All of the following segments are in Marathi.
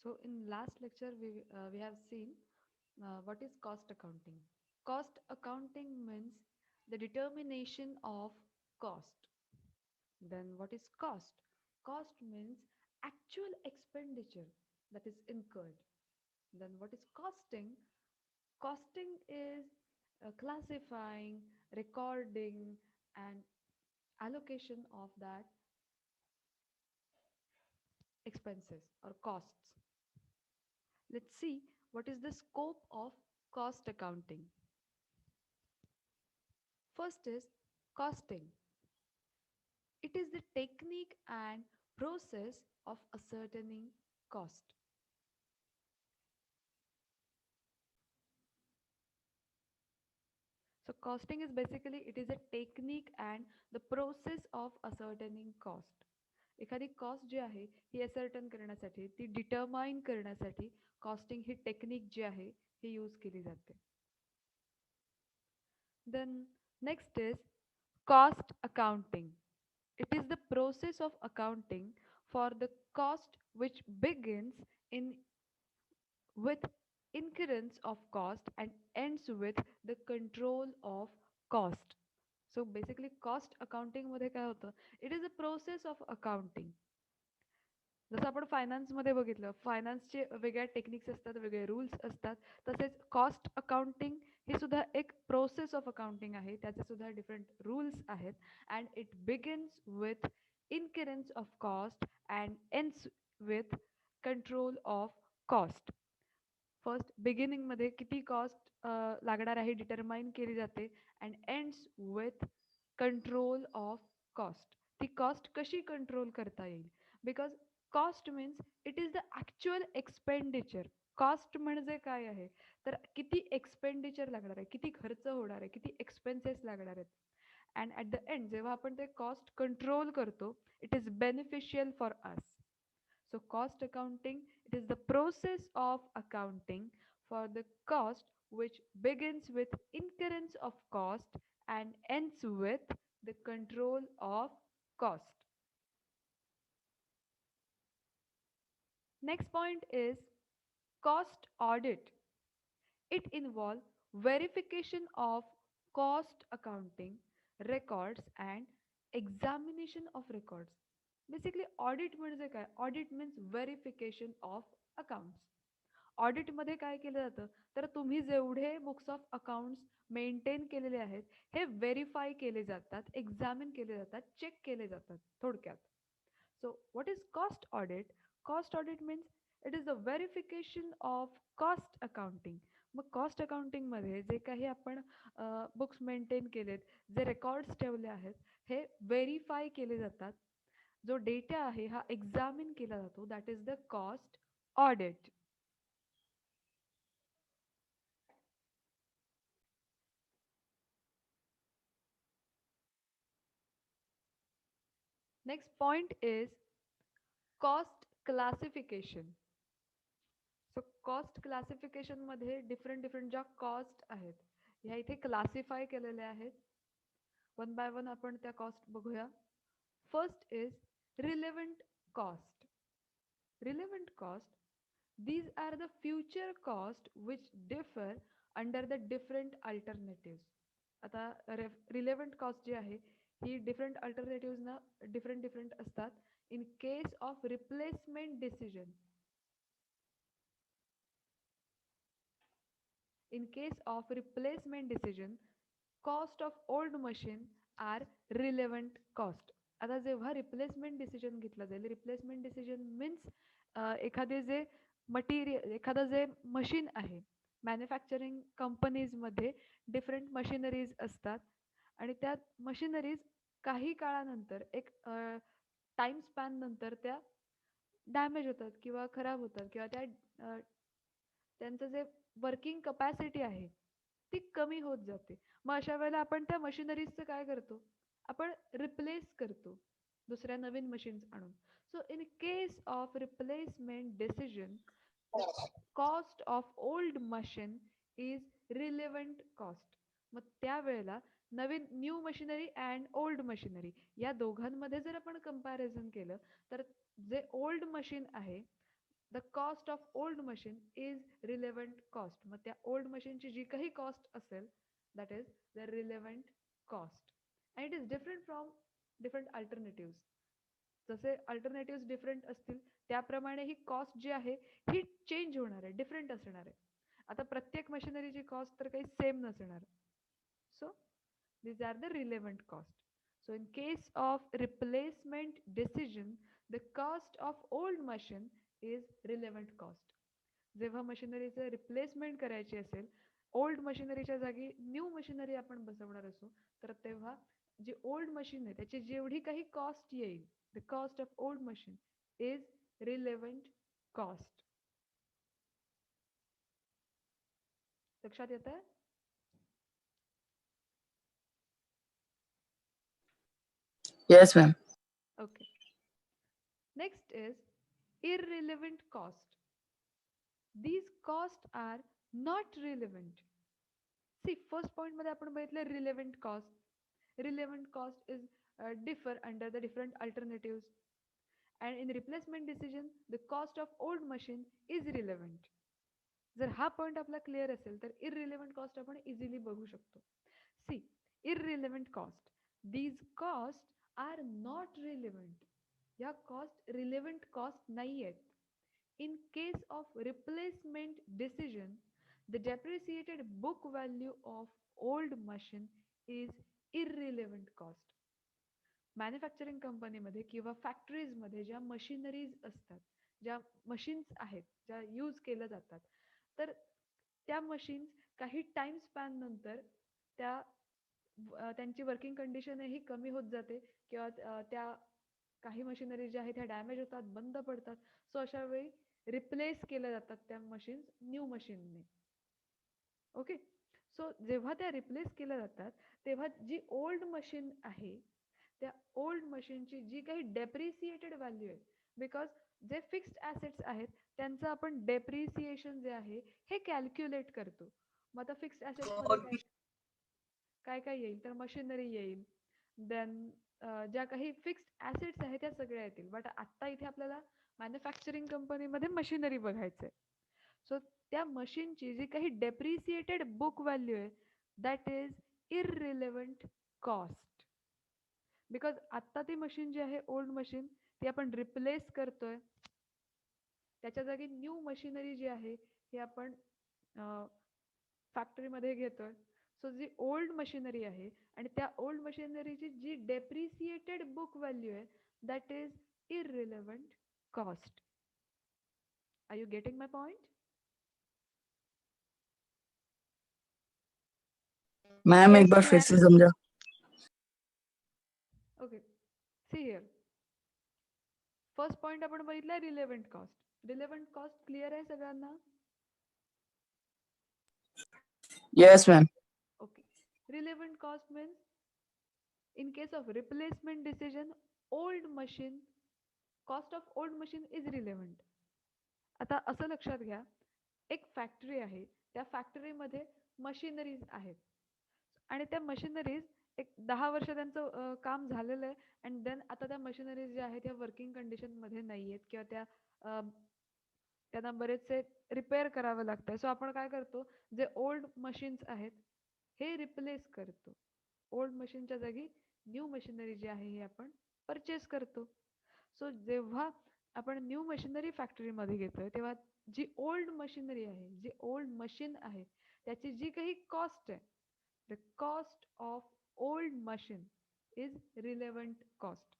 So in last lecture we have seen what is cost accounting. Cost accounting means the determination of cost. Then what is cost? Cost means actual expenditure that is incurred. Then what is costing? Costing is classifying, recording, and allocation of that expenses or costs. Let's see what is the scope of cost accounting. First is costing. It is the technique and process of ascertaining cost. So costing is basically it is a technique and the process of ascertaining cost. एखादी कॉस्ट जी आहे ही असर्टन करण्यासाठी ती डिटरमाइन करण्यासाठी कॉस्टिंग ही टेक्निक जी आहे ही यूज केली जाते. Then next is cost accounting. It is the process of accounting for the cost which begins in with incurrence of cost and ends with the control of cost. So basically cost accounting मध्ये काय होतं? It is a process of accounting. जसं आपण फायनान्समध्ये बघितलं, फायनान्सचे वेगळ्या टेक्निक्स असतात, वेगळे रूल्स असतात. तसेच कॉस्ट अकाउंटिंग ही सुद्धा एक प्रोसेस ऑफ अकाउंटिंग आहे. त्याचे सुद्धा डिफरंट रूल्स आहेत. And it begins with incurrence of cost and ends with control of cost. First बिगिनिंगमध्ये किती कॉस्ट लागणार आहे डिटरमाइन केली जाते and ends with control of cost. ती कॉस्ट कशी कंट्रोल करता येईल? Because cost means it is the actual expenditure. Cost म्हणजे काय आहे तर किती एक्सपेंडिचर लागणार आहे, किती खर्च होणार आहे, किती एक्सपेन्सेस लागणार आहेत. अँड ॲट द एंड जेव्हा आपण ते कॉस्ट कंट्रोल करतो it is beneficial for us. So cost accounting, it is the process of accounting for the cost which begins with incurrence of cost and ends with the control of cost. Next point is cost audit. It involves verification of cost accounting records and examination of records. Basically audit म्हणजे काय? Audit means verification of accounts. ऑडिटमध्ये काय केलं जातं तर तुम्ही जेवढे बुक्स ऑफ अकाउंट्स मेंटेन केलेले आहेत हे व्हेरीफाय केले जातात, एक्झामिन केले जातात, चेक केले जातात थोडक्यात. So what is cost audit? Cost audit means it is the verification of cost accounting. मग कॉस्ट अकाउंटिंगमध्ये जे काही आपण बुक्स मेंटेन केलेत, जे रेकॉर्ड्स ठेवले आहेत हे व्हेरीफाय केले जातात. जो डेटा आहे हा एक्झामिन केला जातो. That is the cost audit. Next point is cost classification. So cost क्लासिफिकेशनमध्ये डिफरंट डिफरंट ज्या कॉस्ट आहेत ह्या इथे क्लासिफाय केलेल्या आहेत. वन बाय वन आपण त्या कॉस्ट बघूया. First is relevant cost. Relevant cost, these are the future cost which differ under the different alternatives. आता रिलेव्हंट कॉस्ट जी आहे ही डिफरंट अल्टरनेटिव्हजना डिफरंट डिफरंट असतात. In case of replacement decision, in case of replacement decision, cost of old machine are relevant cost. आता जेव्हा रिप्लेसमेंट डिसिजन घेतलं जाईल, रिप्लेसमेंट डिसिजन मीन्स एखादे जे मटेरियल, एखादं जे मशीन आहे, मॅन्युफॅक्चरिंग कंपनीजमध्ये डिफरंट मशिनरीज असतात आणि त्या मशिनरीज काही काळानंतर एक टाइम स्पॅन नंतर त्या डॅमेज होतात किंवा खराब होतात किंवा त्या त्यांचं जे वर्किंग कपॅसिटी आहे ती कमी होत जाते. मग अशा वेळेला आपण त्या मशिनरीजचं काय करतो? आपण रिप्लेस करतो दुसऱ्या नवीन मशीन्स आणून. So in case of replacement decision the cost of old machine is relevant cost. मग त्यावेळेला नवीन new machinery and old machinery या दोघांमध्ये जर आपण कंपॅरिझन केलं तर जे ओल्ड मशीन आहे the cost of old machine is relevant cost. मग त्या ओल्ड मशीनची जी काही कॉस्ट असेल that is the relevant cost. And it is different from different alternative. जसे अल्टरनेटिव्ह डिफरंट असतील त्याप्रमाणे ही कॉस्ट जी आहे ही चेंज होणार आहे, डिफरंट असणार आहे. आता प्रत्येक मशिनरीची कॉस्ट तर काही सेम नसणार. So these are the relevant cost. So in case of replacement decision, the cost of old machine is relevant cost. जेव्हा मशिनरीचं रिप्लेसमेंट करायची असेल, ओल्ड मशिनरीच्या जागी न्यू मशिनरी आपण बसवणार असू, तर तेव्हा जी ओल्ड मशीन आहे त्याची जेवढी काही कॉस्ट येईल, the cost of old machine is relevant cost. लक्षात येत आहे? Yes, ma'am. Okay. Next is irrelevant cost. These costs are not relevant. See, first point मध्ये आपण बघितलं relevant cost. Relevant cost is differ under the different alternatives. And in replacement decision, the cost of old machine is relevant. जर हा पॉइंट आपला क्लिअर असेल तर irrelevant cost आपण इझिली बघू शकतो. See, irrelevant cost. These costs are not relevant. या कॉस्ट रिलेव्हंट कॉस्ट नाही आहेत. In case of replacement decision, the depreciated book value of old machine is irrelevant cost. Manufacturing कंपनीमध्ये किंवा फॅक्टरीजमध्ये ज्या मशिनरीज असतात, ज्या मशीन्स आहेत, ज्या यूज केल्या जातात, तर त्या मशीन्स काही टाइम स्पॅन नंतर त्या त्यांची वर्किंग कंडिशनही कमी होत जाते किंवा त्या काही मशिनरी ज्या आहेत त्या डॅमेज होतात, बंद पडतात. सो अशा वेळी रिप्लेस केल्या जातात त्या मशीन्स न्यू मशीनने. ओके. सो जेव्हा त्या रिप्लेस केल्या जातात तेव्हा जी ओल्ड मशीन आहे त्या ओल्ड मशीनची जी काही डेप्रिसिएटेड व्हॅल्यू आहे, बिकॉज जे फिक्स्ड ॲसेट्स आहेत त्यांचं आपण डेप्रिसिएशन जे आहे हे कॅल्क्युलेट करतो. मग आता फिक्स्ड ॲसेट्समध्ये काय काय काय येईल, तर मशिनरी येईल, देन ज्या काही फिक्स्ड ॲसेट्स आहेत त्या सगळ्या येतील. बट आत्ता इथे आपल्याला मॅन्युफॅक्चरिंग कंपनीमध्ये मशिनरी बघायचं आहे. सो त्या मशीनची जी काही डेप्रिसिएटेड बुक व्हॅल्यू आहे that is irrelevant cost. Because आत्ता ती मशीन जी आहे ओल्ड मशीन ती आपण रिप्लेस करतोय, त्याच्या जागी न्यू मशिनरी जी आहे ही आपण फॅक्टरीमध्ये घेतोय. सो जी ओल्ड मशिनरी आहे आणि त्या ओल्ड मशिनरीची जी डेप्रिसिएटेड बुक व्हॅल्यू आहे that is irrelevant cost. Are you getting my point? Ma'am एक बार फिर से समझा. Okay. See here, first point आपण बघितला relevant cost. Relevant cost clear आहे सगळ्यांना? Yes, ma'am. Okay. Relevant cost means in case of replacement decision, old machine, cost of old machine is relevant. आता असं लक्षात घ्या, एक फॅक्टरी आहे, त्या फॅक्टरीमध्ये मशिनरीज आहेत आणि त्या मशिनरीज एक 10 वर्ष त्यांचं काम झालेलं आहे अँड देन आता त्या मशिनरीज ज्या आहेत त्या वर्किंग कंडिशनमध्ये नाही आहेत किंवा त्या त्यांना बरेचसे रिपेअर करावं लागतं. सो आपण काय करतो, जे ओल्ड मशीन्स आहेत हे रिप्लेस करतो. ओल्ड मशीनच्या जागी न्यू मशिनरी जी आहे हे आपण परचेस करतो. सो जेव्हा आपण न्यू मशिनरी फॅक्टरीमध्ये घेतोय तेव्हा जी ओल्ड मशिनरी आहे, जी ओल्ड मशीन आहे त्याची जी काही कॉस्ट आहे, the cost of old machine is relevant cost.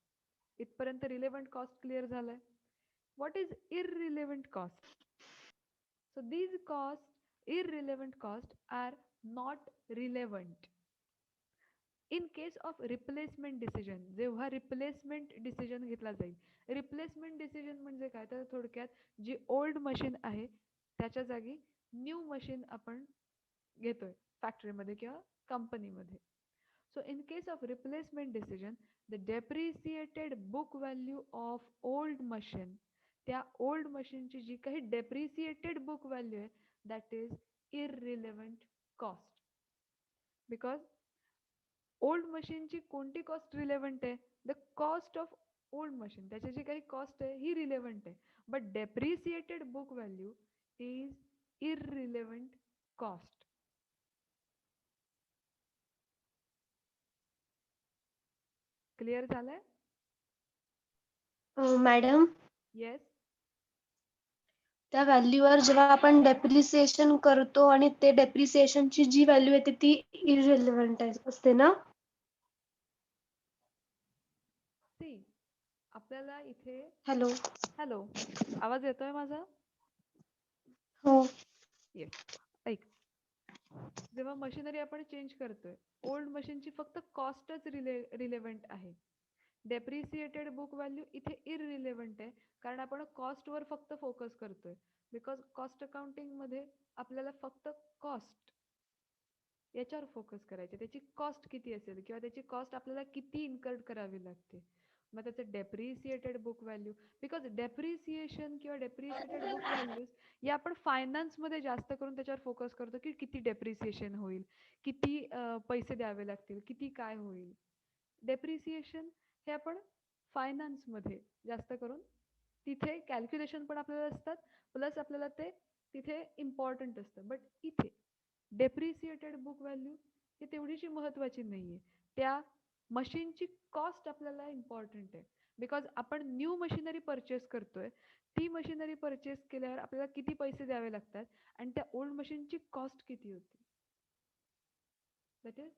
इथपर्यंत रिलेव्हंट कॉस्ट क्लिअर झालंय. What is irrelevant cost? So these costs, irrelevant costs, are not relevant. In case of replacement decision, जेव्हा रिप्लेसमेंट डिसिजन घेतला जाईल. रिप्लेसमेंट डिसिजन म्हणजे काय, तर थोडक्यात जी ओल्ड मशीन आहे त्याच्या जागी न्यू मशीन आपण घेतोय फॅक्टरीमध्ये किंवा कंपनीमध्ये. So in case of replacement decision, the depreciated book value of old machine, त्या ओल्ड मशीनची जी काही डेप्रिसिएटेड बुक व्हॅल्यू आहे that is irrelevant cost. Because old मशीनची कोणती कॉस्ट रिलेव्हंट आहे, the cost of old machine, त्याची जी काही कॉस्ट आहे ही रिलेव्हंट आहे. But depreciated book value is irrelevant cost. Clear झालंय? Madam, yes. त्या व्हॅल्यूवर जेव्हा आपण डेप्रिसिएशन करतो आणि ते डेप्रिसिएशनची जी व्हॅल्यू येते ती इररिलेव्हंट असते ना? सी, आपल्याला इथे, हॅलो. हॅलो, आवाज येतोय माझा? हो. येस. ऐक, जेव्हा मशिनरी आपण चेंज करतोय, ओल्ड मशीनची फक्त कॉस्टच रिलेव्हंट आहे. डेप्रिसिएटेड बुक व्हॅल्यू इथे इररिलेव्हंट आहे, कारण आपण कॉस्टवर फक्त फोकस करतोय. बिकॉज कॉस्ट अकाउंटिंगमध्ये आपल्याला फक्त कॉस्ट याच्यावर फोकस करायचे, त्याची कॉस्ट किती असेल किंवा त्याची कॉस्ट आपल्याला किती इन्कर्ड करावी लागते. मग त्याचं depreciated book value, because depreciation किंवा डेप्रिसिएटेड बुक व्हॅल्यूज या आपण फायनान्समध्ये जास्त करून त्याच्यावर फोकस करतो की किती डेप्रिसिएशन होईल, किती पैसे द्यावे लागतील, किती काय होईल. डेप्रिसिएशन हे आपण फायनान्समध्ये जास्त करून तिथे कॅल्क्युलेशन पण आपल्याला असतात, प्लस आपल्याला ते तिथे इम्पॉर्टंट असतं. बट इथे डेप्रिसिएटेड बुक व्हॅल्यू ही तेवढीशी महत्त्वाची नाही आहे. त्या मशीनची कॉस्ट आपल्याला इम्पॉर्टंट आहे. बिकॉज आपण न्यू मशिनरी परचेस करतोय, ती मशिनरी परचेस केल्यावर आपल्याला किती पैसे द्यावे लागतात आणि त्या ओल्ड मशीनची कॉस्ट किती होती, that is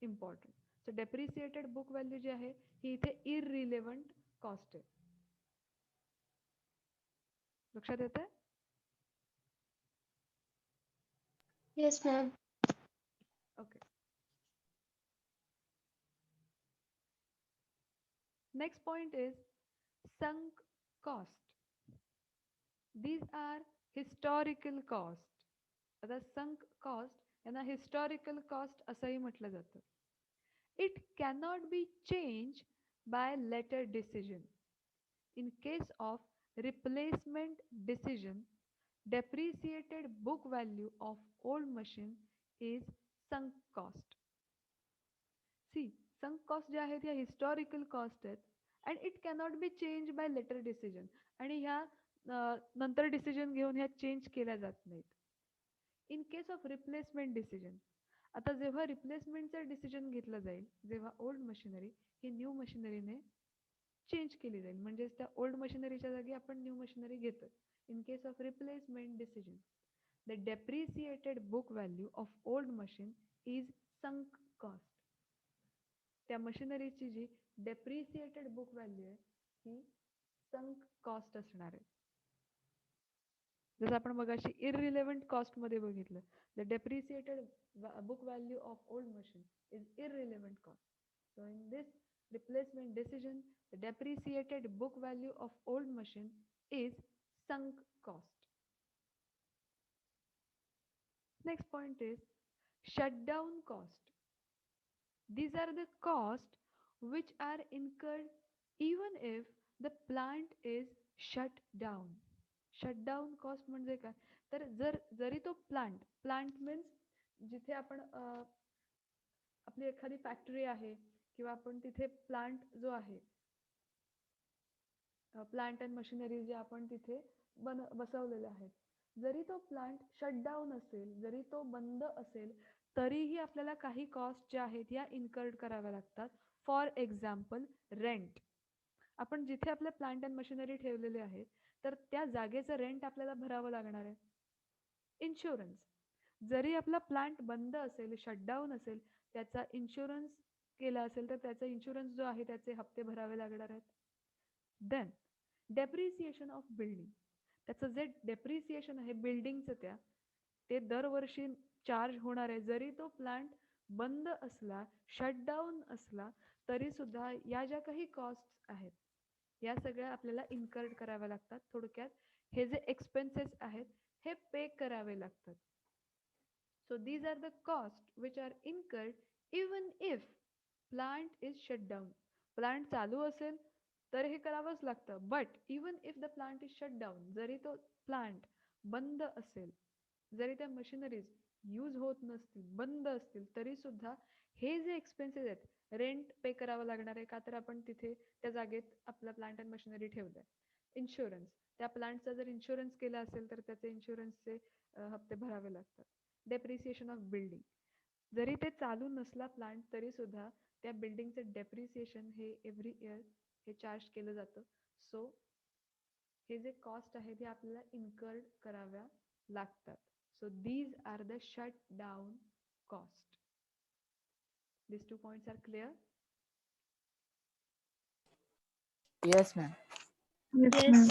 important. So depreciated book value जी आहे ही इथे इररिलेव्हंट कॉस्ट आहे. लक्षात येतंय? Yes ma'am. Okay. Next point is sunk cost. These are historical cost. आता sunk cost यांना historical cost असंही म्हटलं जातं. It cannot be changed by later decision. In case of replacement decision, depreciated book value of old machine is sunk cost. See, sunk cost ज्या आहेत ह्या हिस्टॉरिकल कॉस्ट आहेत and it cannot be change by later decision. आणि ह्या नंतर डिसिजन घेऊन ह्या चेंज केल्या जात नाहीत. In case of replacement decision, आता जेव्हा रिप्लेसमेंटचा डिसिजन घेतला जाईल, जेव्हा ओल्ड मशिनरी ही न्यू मशिनरीने चेंज केली जाईल, म्हणजेच त्या ओल्ड मशिनरीच्या जागी आपण न्यू मशिनरी घेतो. In case of replacement decision, the depreciated book value of old machine is sunk cost. त्या मशिनरीची जी डेप्रिसिएटेड बुक व्हॅल्यू आहे ही संक कॉस्ट असणार आहे. जसं आपण मगाशी इररिलेव्हंट कॉस्टमध्ये बघितलं, the depreciated book value of old machine is irrelevant cost. So in this replacement decision, the depreciated book value of old machine is sunk cost. Next point is shutdown cost. These are the costs which are incurred even if the plant is shut down. Shutdown cost म्हणजे काय, तर जरी तो प्लांट मीन्स जिथे आपण आपली एखादी फॅक्टरी आहे किंवा आपण तिथे प्लांट जो आहे, प्लांट अँड मशिनरी जे आपण तिथे बसवलेले आहेत, जरी तो प्लांट शटडाऊन असेल, जरी तो बंद असेल, तरीही आपल्याला काही कॉस्ट ज्या आहेत या इन्कर्ड कराव्या लागतात. For example rent. आपण जिथे आपले प्लांट अँड मशिनरी ठेवलेले आहेत तर त्या जागेचं रेंट आपल्याला भरावं लागणार आहे. इन्शुरन्स, जरी आपला प्लांट बंद असेल, शटडाऊन असेल, त्याचा इन्शुरन्स केला असेल तर त्याचा इन्शुरन्स जो आहे त्याचे हप्ते भरावे लागणार आहेत. देन डेप्रिसिएशन ऑफ बिल्डिंग, त्याचं जे डेप्रिसिएशन आहे बिल्डिंगचं ते दरवर्षी चार्ज होणार आहे. जरी तो प्लांट बंद असला, शटडाऊन असला, तरी सुद्धा या ज्या काही कॉस्ट आहेत या सगळ्या आपल्याला इन्कर्ड कराव्या लागतात. थोडक्यात हे जे एक्सपेन्सेस आहेत हे पे करावे लागतात. So these are the cost which are incurred even if plant is shutdown. Plant चालू असेल तर हे करावंच लागतं. But even if the plant is shutdown, जरी तो प्लांट बंद असेल, जरी त्या मशिनरीज यूज होत नसतील, बंद असतील, तरी सुद्धा हे जे एक्सपेन्सेस आहेत, रेंट पे करावं लागणार आहे का तर आपण तिथे त्या जागेत आपला प्लांट अँड मशिनरी ठेवलंय. इन्शुरन्स, त्या प्लांटचा जर इन्शुरन्स केला असेल तर त्याचे इन्शुरन्सचे हप्ते भरावे लागतात. डेप्रिसिएशन ऑफ बिल्डिंग, जरी ते चालू नसला प्लांट तरी सुद्धा त्या बिल्डिंगचं डेप्रिसिएशन हे एव्हरी इयर हे चार्ज केलं जातं. सो हे जे कॉस्ट आहे ते आपल्याला इन्कर्ड कराव्या लागतात. So these are the shut down cost. These 2 points are clear. Yes, ma'am. Yes.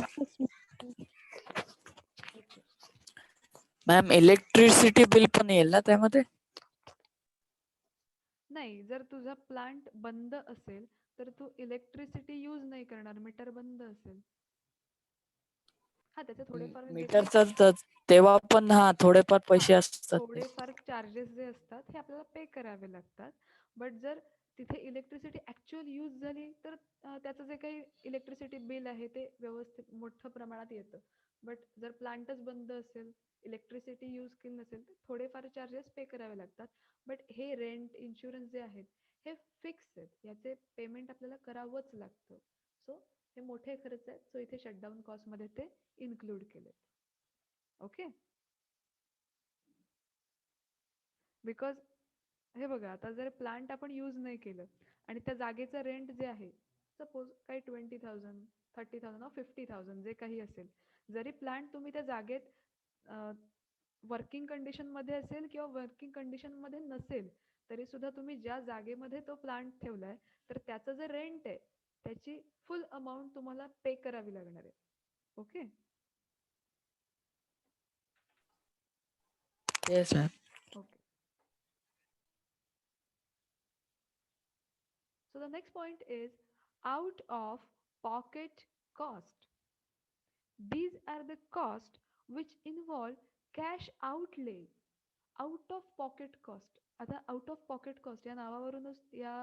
Okay. Ma'am electricity bill पण येईल ना त्यामध्ये? नाही, जर तुझा प्लांट बंद असेल तर तू इलेक्ट्रिसिटी यूज नाही करणार, मीटर बंद असेल. हा, त्याचे थोडेफार मीटरचा तेव्हा पण थोडेफार पैसे असतात ते. थोडेफार चार्जेस जे असतात हे आपल्याला पे करावे लागतात. बट जर तिथे इलेक्ट्रिसिटी ऍक्च्युअल यूज झाली तर त्याचं जे काही इलेक्ट्रिसिटी बिल आहे ते व्यवस्थित मोठ्या प्रमाणात येतं. बट जर प्लांटच बंद असेल, इलेक्ट्रिसिटी यूज केली नसेल तर थोडेफार चार्जेस पे करावे लागतात. बट हे रेंट, इन्शुरन्स जे आहेत हे फिक्स आहेत, याचे पेमेंट आपल्याला करावंच लागतं. सो हे मोठे खर्च आहेत, सो इथे शटडाऊन कॉस्ट मध्ये ते इन्क्लूड केले. ओके. बिकॉज हे बघा, आता जर प्लांट आपण यूज नाही केलं आणि त्या जागेचं रेंट जे आहे सपोज काही 20,000, 30,000 50,000 जे काही असेल, जरी प्लांट तुम्ही त्या जागेत वर्किंग कंडिशन मध्ये असेल किंवा वर्किंग कंडिशन मध्ये नसेल तरी सुद्धा तुम्ही ज्या जागेमध्ये तो प्लांट ठेवलाय तर त्याचं जे रेंट आहे त्याची फुल अमाऊंट तुम्हाला पे करावी लागणार आहे. Okay. Yes ma'am. Okay. So the next point is out of pocket cost. These are the costs which involve cash outlay. Out of pocket cost. आता out of pocket cost या नावावरूनच, या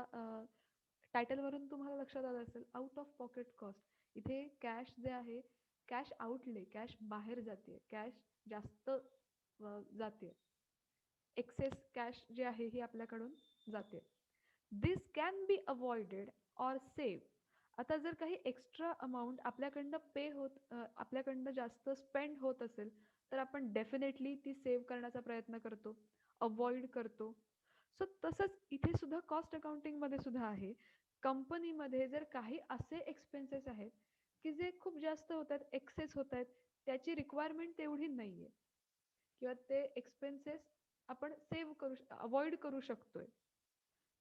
टायटल वरून तुम्हाला लक्षात आलं असेल, आउट ऑफ पॉकेट कॉस्ट. इथे कॅश जे आहे, कॅश आउटले, कॅश बाहेर जाते, कॅश जास्त जाते, एक्सेस कॅश जे आहे ही आपल्याकडून जाते. This can be avoided or save. आता जर काही एक्स्ट्रा अमाऊंट आपल्याकडनं पे होत, आपल्याकडनं जास्त स्पेंड होत असेल तर आपण डेफिनेटली ती सेव्ह करण्याचा प्रयत्न करतो, अवॉइड करतो. सो तसंच इथे सुद्धा कॉस्ट अकाउंटिंग मध्ये सुद्धा आहे. कंपनीमध्ये जर काही असे एक्सपेन्सेस आहेत की जे खूप जास्त होत आहेत, एक्सेस होत आहेत, त्याची रिक्वायरमेंट तेवढी नाहीये किंवा ते एक्सपेन्सेस आपण सेव्ह करू, अवॉइड करू शकतोय.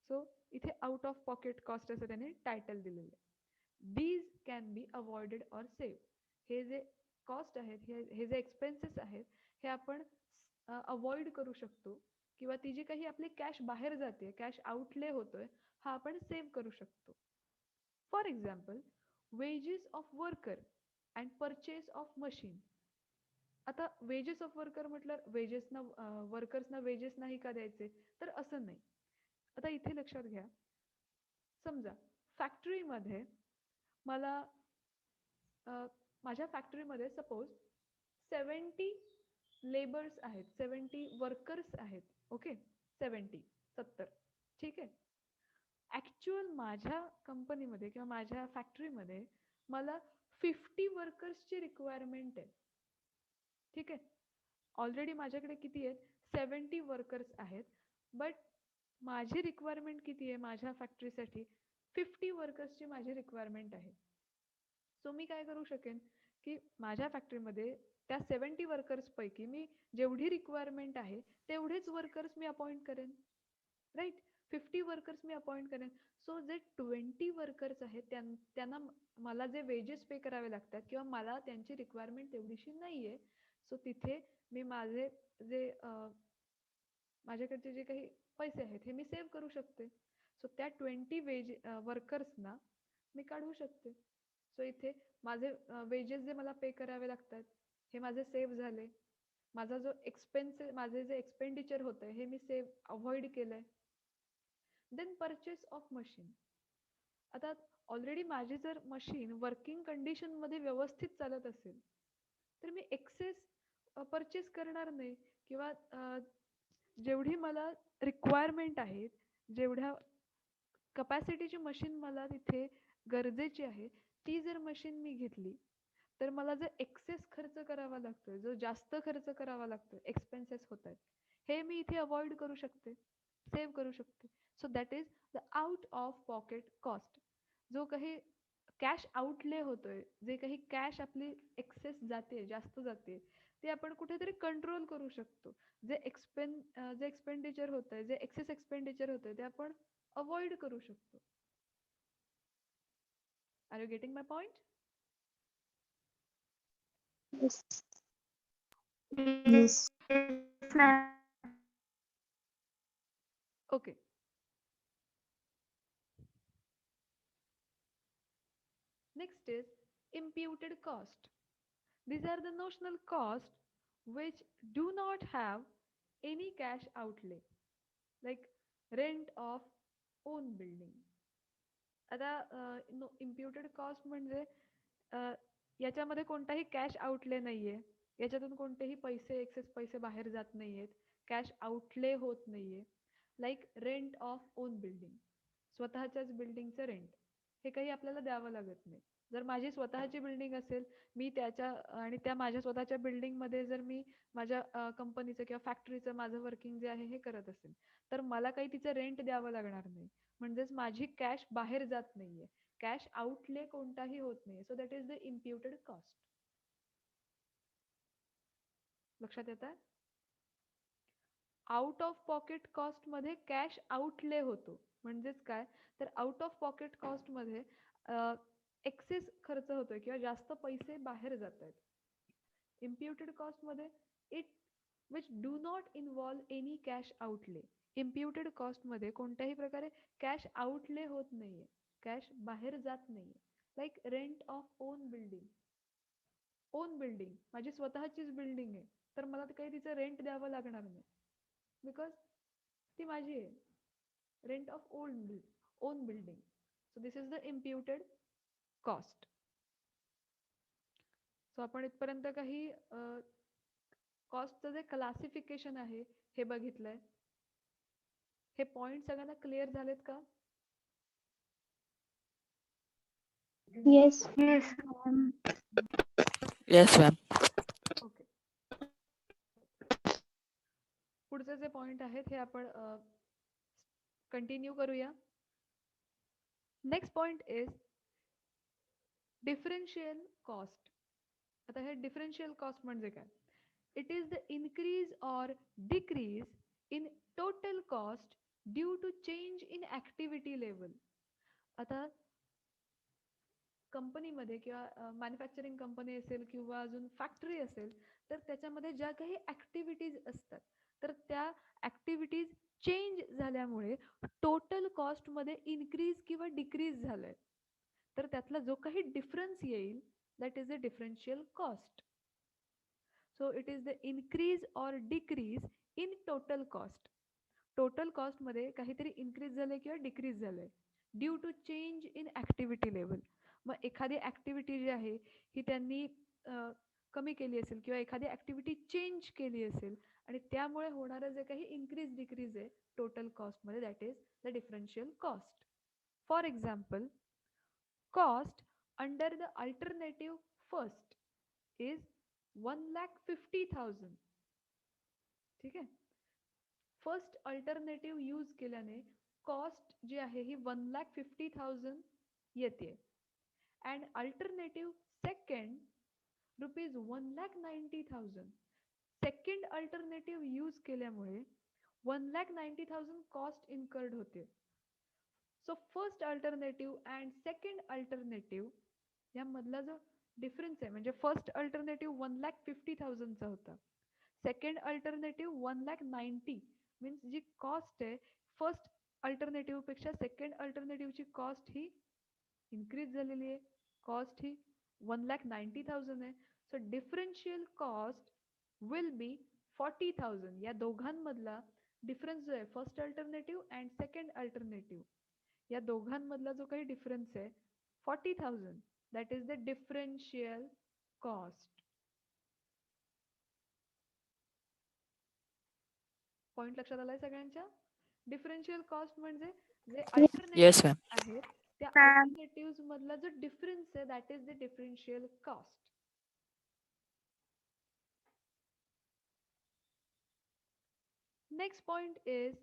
सो इथे आउट ऑफ पॉकेट कॉस्ट असं त्याने टायटल दिलेलं आहे. These can be avoided or save. हे जे कॉस्ट आहेत, हे जे एक्सपेन्सेस आहेत हे आपण अवॉइड करू शकतो किंवा ती जी काही आपली कॅश बाहेर जाते, कॅश आउटले होतोय, हा आपण सेव्ह करू शकतो. For example, wedges of worker and purchase of machine. आता वेजेस ऑफ वर्कर म्हटलं, वेजेसना वर्कर्सना वेजेस नाही का द्यायचे, तर असं नाही. आता इथे लक्षात घ्या, समजा फॅक्टरीमध्ये मला माझ्या फॅक्टरीमध्ये सपोज 70 लेबर्स आहेत, 70 वर्कर्स आहेत. ओके, 70 ठीक आहे. ऍक्च्युअल माझ्या कंपनीमध्ये किंवा माझ्या फॅक्टरीमध्ये मला 50 वर्कर्सची रिक्वायरमेंट आहे. ठीक आहे. ऑलरेडी माझ्याकडे किती आहेत, 70 वर्कर्स आहेत. बट माझी रिक्वायरमेंट किती आहे माझ्या फॅक्टरीसाठी, 50 वर्कर्सची माझी रिक्वायरमेंट आहे. सो मी काय करू शकेन की माझ्या फॅक्टरीमध्ये त्या 70 वर्कर्स पैकी मी जेवढी रिक्वायरमेंट आहे तेवढेच वर्कर्स मी अपॉइंट करेन. राईट. 50 वर्कर्स मी अपॉइंट करेन. सो जे 20 वर्कर्स आहेत त्यांना मला जे वेजेस पे करावे लागतात किंवा मला त्यांची रिक्वायरमेंट तेवढीशी नाहीये, सो तिथे मी माझे जे माझ्याकडचे जे काही पैसे आहेत हे मी सेव्ह करू शकते. सो त्या 20 वर्कर्सना मी काढू शकते. सो इथे माझे वेजेस जे मला पे करावे लागतात हे माझे सेव्ह झाले. माझा जो एक्सपेन्स, माझे जे एक्सपेंडिचर होतं हे मी सेव्ह अवॉइड केलंय. Then purchase of machine. आता ऑलरेडी माझी जर मशीन वर्किंग कंडिशन मध्ये व्यवस्थित चालत असेल तर मी एक्सेस परचेस करणार नाही किंवा जेवढी मला रिक्वायरमेंट आहे जेवढ्या कपॅसिटीची मशीन मला तिथे गरजेची आहे, ती जर मशीन मी घेतली, तर मला जो एक्सेस खर्च करावा लागतोय, जो जास्त खर्च करावा लागतोय, एक्सपेन्सेस होत आहेत, हे मी इथे अवॉइड करू शकते, सेव्ह करू शकते. So that is the out of pocket cost. जो काही कॅश आउटले होतोय, जे काही कॅश आपली एक्सेस जाते, जास्त जाते, ते आपण कुठेतरी कंट्रोल करू शकतो. जे एक्सपेंडिचर होतंय, जे एक्सेस एक्सपेंडिचर होतंय, ते आपण अवॉइड करू शकतो. Are you getting my point? Yes. Yes. Okay. Next is imputed cost. These are the notional costs which do not have any cash outlay, like rent of own building. आता इम्प्युटेड कॉस्ट म्हणजे याच्यामध्ये कोणताही कॅश आउटले नाहीये, याच्यातून कोणतेही पैसे एक्सेस पैसे बाहेर जात नाहीयेत, कॅश आउटले होत नाहीये. Like rent of own building, स्वतःच्याच बिल्डिंगचं रेंट, हे काही आपल्याला द्यावं लागत नाही. जर माझी स्वतःची बिल्डिंग असेल, मी त्याच्या आणि त्या माझ्या स्वतःच्या बिल्डिंगमध्ये जर मी माझ्या कंपनीचं किंवा फॅक्टरीचं माझं वर्किंग जे आहे हे करत असेल, तर मला काही तिचं रेंट द्यावं लागणार नाही. म्हणजेच माझी कॅश बाहेर जात नाहीये, कॅश आउटले कोणताही होत नाहीये. So that is the imputed cost. लक्षात येत आहे? आउट ऑफ पॉकेट कॉस्ट मध्ये कॅश आउटले होतो. म्हणजेच काय, तर आउट ऑफ पॉकेट कॉस्ट मध्ये एक्सेस खर्च होतोय किंवा जास्त पैसे बाहेर जात आहेत. इम्प्युटेड कॉस्ट मध्ये it which do not involve any cash outlay. Imputed cost मध्ये कोणत्याही प्रकारे कॅश आउटले होत नाहीये, कॅश बाहेर जात नाहीये. Like rent of own building. On building माझी स्वतःचीच बिल्डिंग आहे, तर मला काही तिचं रेंट द्यावं लागणार नाही, बिकॉज ती माझी आहे. Rent of own building. So this is the imputed cost. So आपण इथपर्यंत काही कॉस्टचं जे क्लासिफिकेशन आहे हे बघितलंय. हे पॉइंट सगळ्यांना क्लिअर झालेत का? Yes. Yes, ma'am. ओके. पुढचे जे पॉइंट आहेत हे आपण कंटिन्यू करूया. Next point is differential cost. आता हे डिफरन्शियल कॉस्ट म्हणजे काय? It is the increase or decrease in total cost due to change in activity level. आता कंपनीमध्ये किंवा मॅन्युफॅक्चरिंग कंपनी असेल किंवा अजून फॅक्टरी असेल, तर त्याच्यामध्ये ज्या काही ऍक्टिव्हिटीज असतात, तर त्या ऍक्टिव्हिटीज चेंज झाल्यामुळे टोटल कॉस्टमध्ये इन्क्रीज किंवा डिक्रीज झालंय, तर त्यातला जो काही डिफरन्स येईल that is the differential cost. So it is the increase or decrease in total cost. Total कॉस्टमध्ये काहीतरी इन्क्रीज झालंय किंवा डिक्रीज झालंय due to change in activity level. मग एखादी ऍक्टिव्हिटी जी आहे ही त्यांनी कमी केली असेल किंवा एखादी ऍक्टिव्हिटी चेंज केली असेल आणि त्यामुळे होणारं जे काही इन्क्रीज डिक्रीज आहे टोटल कॉस्टमध्ये, that is the differential cost. For example, cost under the alternative first is 1,50,000. ठीक आहे. फर्स्ट अल्टरनेटिव्ह यूज केल्याने कॉस्ट जी आहे ही 1,50,000 येते. And alternative second rupees 1,90,000. Second alternative use केल्यामुळे 1,90,000 कॉस्ट इन्कर्ड होते. So first alternative and second alternative यामधला जो डिफरन्स आहे, म्हणजे फर्स्ट अल्टरनेटिव्ह 1,50,000 चा होता, सेकंड अल्टरनेटिव्ह 1,90,000, मीन्स जी कॉस्ट आहे फर्स्ट अल्टरनेटिव्ह पेक्षा सेकंड अल्टरनेटिव्हची कॉस्ट ही इन्क्रीज झालेली आहे, कॉस्ट ही 1,90,000 आहे. So differential cost will be 40,000. या दोघांमधला डिफरन्स जो आहे first alternative and second alternative या दोघांमधला जो काही डिफरन्स आहे 40,000, that is the differential cost. Point लक्षात आलाय सगळ्यांच्या? डिफरन्शियल कॉस्ट म्हणजे जे Yes, अल्टरनेटिव्ह ma'am. आहेत त्या मॅम अल्टरनेटिव्ह मधला जो डिफरन्स आहे that is the differential cost. Next point is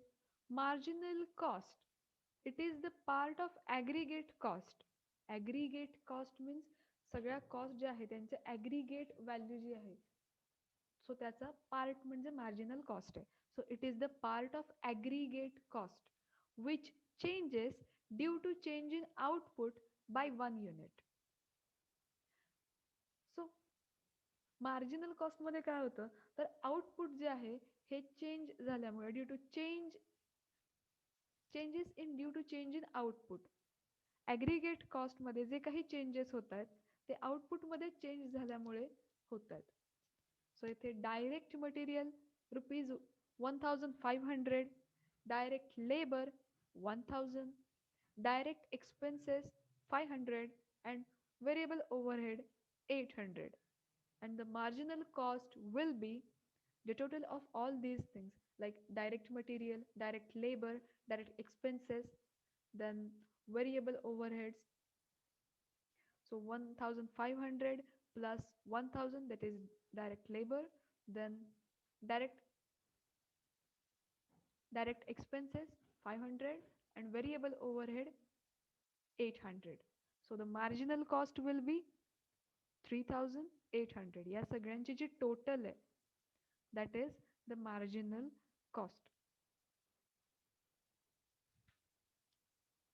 marginal cost. It is the part of aggregate cost. Aggregate cost means सगळ्या कॉस्ट ज्या आहेत त्यांचे ॲग्रिगेट व्हॅल्यू जी आहे सो त्याचा पार्ट म्हणजे मार्जिनल कॉस्ट आहे. So it is the part of aggregate cost which changes due to change in output by 1 unit. So marginal कॉस्टमध्ये काय होतं तर आउटपुट जे आहे हे चेंज झाल्यामुळे due to changes in due to change in output aggregate कॉस्टमध्ये जे काही चेंजेस होत आहेत ते आउटपुटमध्ये चेंज झाल्यामुळे होत आहेत. सो इथे direct material rupees 1500, direct labour 1000, direct expenses 500 and variable overhead 800, and the marginal cost will be the total of all these things like direct material, direct labor, direct expenses, then variable overheads. So 1500 plus 1000, that is direct labor, then direct direct expenses 500 and variable overhead 800. So the marginal cost will be 3800. या सगळ्यांची जी टोटल आहे that is the marginal cost.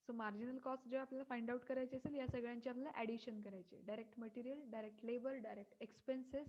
So marginal cost जे आपल्याला फाइंड आउट करायची असेल या सगळ्यांची आपल्याला ॲडिशन करायची. Direct material, direct labour, direct expenses